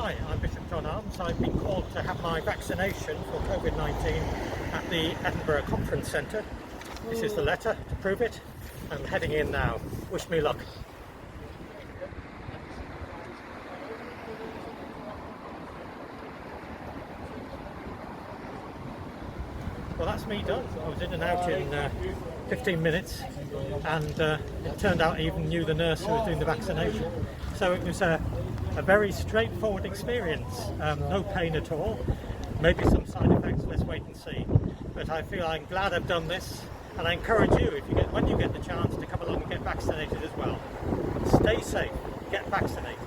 Hi, I'm Bishop John Arms. I've been called to have my vaccination for COVID-19 at the Edinburgh Conference Centre. This is the letter to prove it. I'm heading in now. Wish me luck. Well, that's me done. I was in and out in 15 minutes, and it turned out I even knew the nurse who was doing the vaccination. So it was a very straightforward experience. No pain at all. Maybe some side effects, let's wait and see. But I feel I'm glad I've done this, and I encourage you, when you get the chance, to come along and get vaccinated as well. Stay safe, get vaccinated.